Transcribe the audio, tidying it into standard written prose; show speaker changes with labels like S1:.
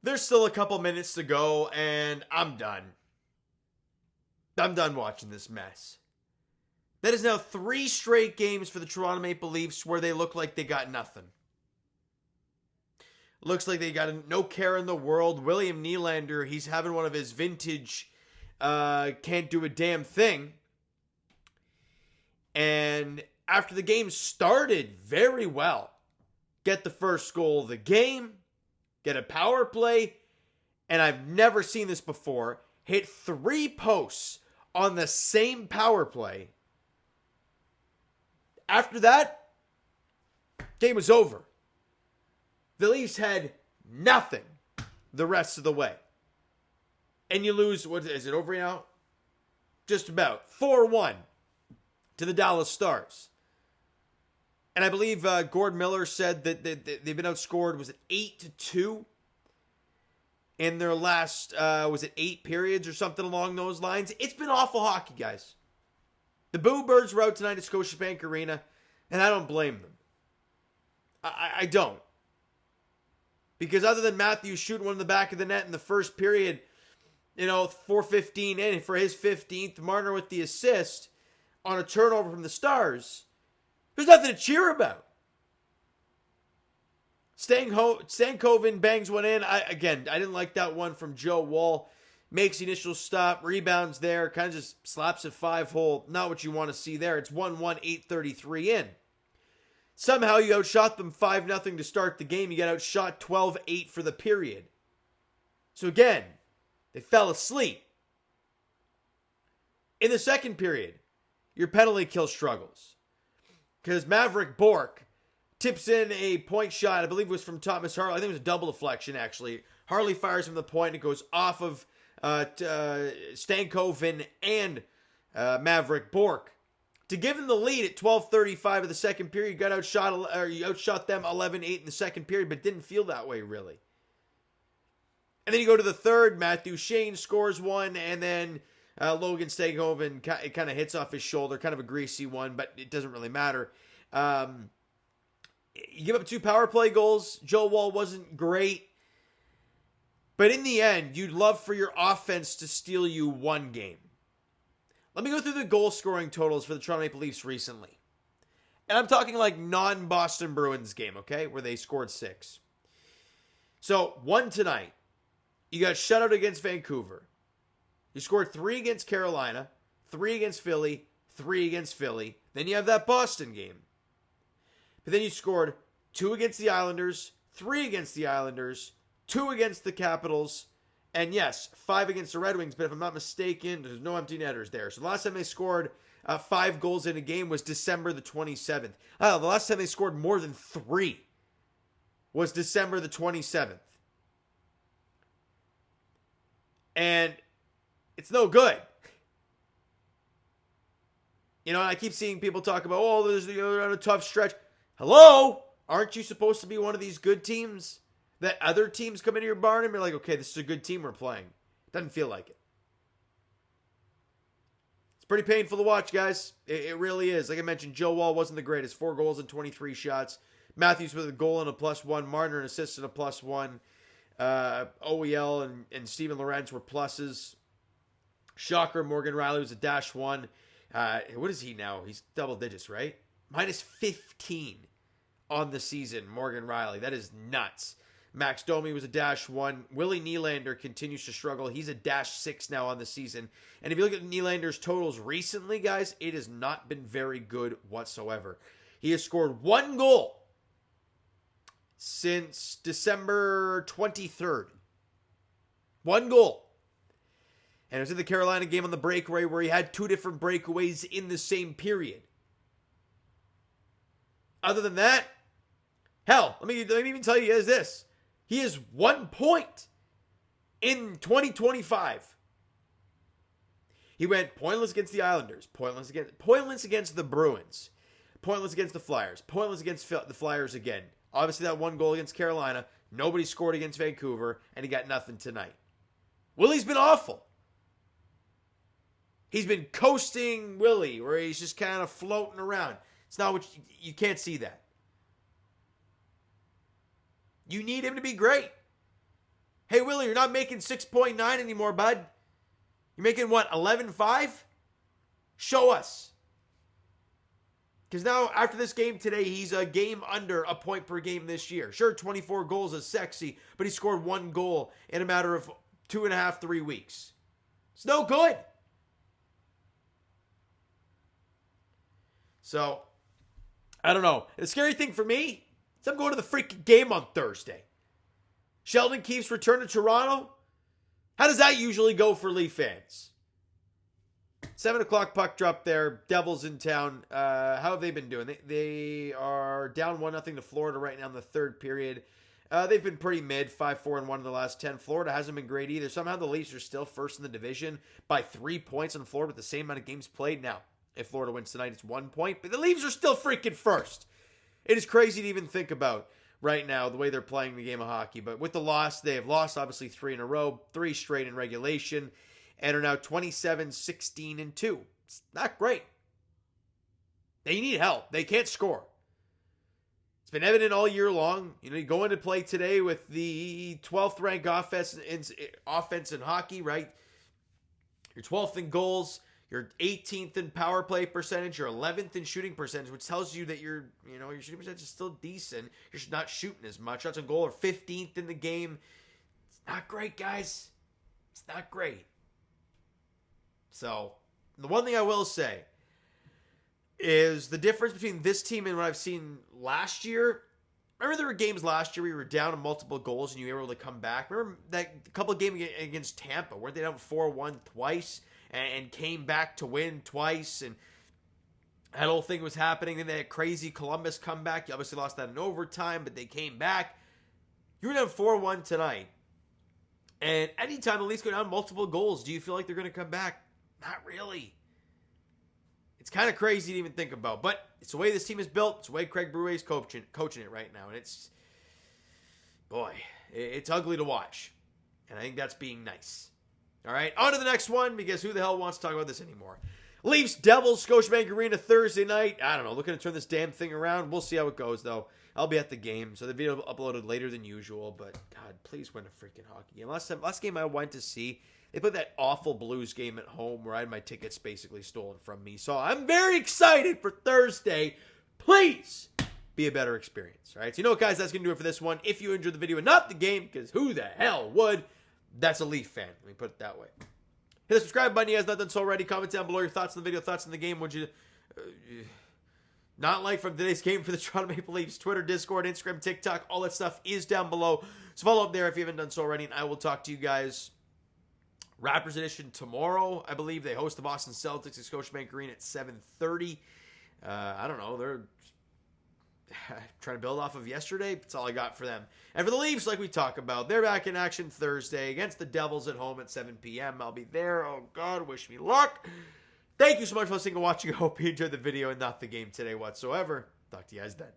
S1: There's still a couple minutes to go, and I'm done. I'm done watching this mess. That is now 3 straight games for the Toronto Maple Leafs where they look like they got nothing. Looks like they got no care in the world. William Nylander, he's having one of his vintage can't do a damn thing. And after the game started very well, get the first goal of the game, get a power play, and I've never seen this before, hit 3 posts on the same power play. After that, game was over. The Leafs had nothing the rest of the way. And you lose, what is it, over now? Just about 4-1 to the Dallas Stars. And I believe Gord Miller said that they've been outscored, was it 8-2? In their last, was it 8 periods or something along those lines? It's been awful hockey, guys. The Boo Birds were out tonight at Scotiabank Arena, and I don't blame them. I don't. Because other than Matthews shooting one in the back of the net in the first period, 4:15 in for his 15th, Marner with the assist on a turnover from the Stars, there's nothing to cheer about. Stankoven bangs one in. I didn't like that one from Joe Woll. Makes the initial stop, rebounds there, kind of just slaps it 5-hole. Not what you want to see there. It's 1-1, 8:33 in. Somehow you outshot them 5-0 to start the game. You got outshot 12-8 for the period. So again, they fell asleep. In the second period, your penalty kill struggles. Because Maverick Bourque tips in a point shot, I believe it was from Thomas Harley. I think it was a double deflection, actually. Harley fires from the point. It goes off of Stankoven and Maverick Bourque. To give them the lead at 12:35 of the second period, you outshot them 11-8 in the second period, but didn't feel that way, really. And then you go to the third, Matthew Shane scores one, and then Logan Stankoven, it kind of hits off his shoulder, kind of a greasy one, but it doesn't really matter. You give up 2 power play goals. Joe Woll wasn't great. But in the end, you'd love for your offense to steal you one game. Let me go through the goal scoring totals for the Toronto Maple Leafs recently. And I'm talking like non-Boston Bruins game, okay? Where they scored 6. So, 1 tonight. You got shut out against Vancouver. You scored 3 against Carolina, 3 against Philly, 3 against Philly. Then you have that Boston game. But then you scored 2 against the Islanders, 3 against the Islanders, 2 against the Capitals, and yes, 5 against the Red Wings, but if I'm not mistaken, there's no empty netters there. So the last time they scored 5 goals in a game was December the 27th. The last time they scored more than 3 was December the 27th. And it's no good. I keep seeing people talk about, they're on a tough stretch. Hello? Aren't you supposed to be one of these good teams that other teams come into your barn and you're like, okay, this is a good team we're playing? Doesn't feel like it. It's pretty painful to watch, guys. It really is. Like I mentioned, Joe Woll wasn't the greatest. 4 goals and 23 shots. Matthews with a goal and a +1. Marner an assist and a +1. OEL and Steven Lorentz were pluses. Shocker, Morgan Rielly was a -1. What is he now? He's double digits, right? -15 on the season, Morgan Rielly. That is nuts. Max Domi was a -1. Willie Nylander continues to struggle. He's a -6 now on the season. And if you look at Nylander's totals recently, guys, it has not been very good whatsoever. He has scored 1 goal since December 23rd. 1 goal. And it was in the Carolina game on the breakaway where he had 2 different breakaways in the same period. Other than that, hell, let me even tell you guys this. He has 1 point in 2025. He went pointless against the Islanders, pointless against the Bruins, pointless against the Flyers, pointless against the Flyers again. Obviously that 1 goal against Carolina. Nobody scored against Vancouver, and he got nothing tonight. Willie's been awful. He's been coasting Willie, where he's just kind of floating around. It's not what you can't see that. You need him to be great. Hey, Willie, you're not making 6.9 anymore, bud. You're making what, 11.5? Show us. Because now, after this game today, he's a game under a point per game this year. Sure, 24 goals is sexy, but he scored 1 goal in a matter of 2.5, 3 weeks. It's no good. So, I don't know. The scary thing for me is I'm going to the freaking game on Thursday. Sheldon Keefe's return to Toronto. How does that usually go for Leaf fans? 7 o'clock puck drop there. Devils in town. How have they been doing? They are down 1-0 to Florida right now in the third period. They've been pretty mid, 5-4-1 in the last 10. Florida hasn't been great either. Somehow the Leafs are still first in the division by 3 points on Florida with the same amount of games played. Now, if Florida wins tonight, it's 1 point. But the Leafs are still freaking first. It is crazy to even think about right now the way they're playing the game of hockey. But with the loss, they have lost obviously 3 in a row, 3 straight in regulation, and are now 27-16-2. It's not great. They need help. They can't score. It's been evident all year long. You know, you go into play today with the 12th ranked offense in hockey, right? You're 12th in goals. You're 18th in power play percentage. You're 11th in shooting percentage, which tells you that your shooting percentage is still decent. You're just not shooting as much. Shots on goal are 15th in the game. It's not great, guys. It's not great. So, the one thing I will say is the difference between this team and what I've seen last year. Remember there were games last year where you were down on multiple goals and you were able to come back? Remember that couple of games against Tampa? Weren't they down 4-1 twice and came back to win twice? And that whole thing was happening. Then they had crazy Columbus comeback. You obviously lost that in overtime, but they came back. You were down 4-1 tonight. And anytime the Leafs go down multiple goals, do you feel like they're going to come back? Not really. It's kind of crazy to even think about. But it's the way this team is built. It's the way Craig Bruet's coaching it right now. And it's ugly to watch. And I think that's being nice. All right, on to the next one, because who the hell wants to talk about this anymore? Leafs, Devils, Scotiabank Arena Thursday night. I don't know, looking to turn this damn thing around. We'll see how it goes, though. I'll be at the game, so the video will be uploaded later than usual. But, God, please win a freaking hockey game. Last game I went to see, they played that awful Blues game at home where I had my tickets basically stolen from me. So I'm very excited for Thursday. Please be a better experience. All right, so you know what, guys, that's going to do it for this one. If you enjoyed the video and not the game, because who the hell would? That's a Leaf fan. Let me put it that way. Hit the subscribe button if you guys not done so already. Comment down below your thoughts on the video, thoughts on the game. Would you not like from today's game for the Toronto Maple Leafs? Twitter, Discord, Instagram, TikTok, all that stuff is down below. So follow up there if you haven't done so already. And I will talk to you guys Raptors edition tomorrow. I believe they host the Boston Celtics at Scotiabank Arena at 7:30. I don't know. They're trying to build off of yesterday. That's all I got for them. And for the Leafs, like we talk about, they're back in action Thursday against the Devils at home at 7 p.m. I'll be there. Oh, God, wish me luck. Thank you so much for listening and watching. I hope you enjoyed the video and not the game today whatsoever. Talk to you guys then.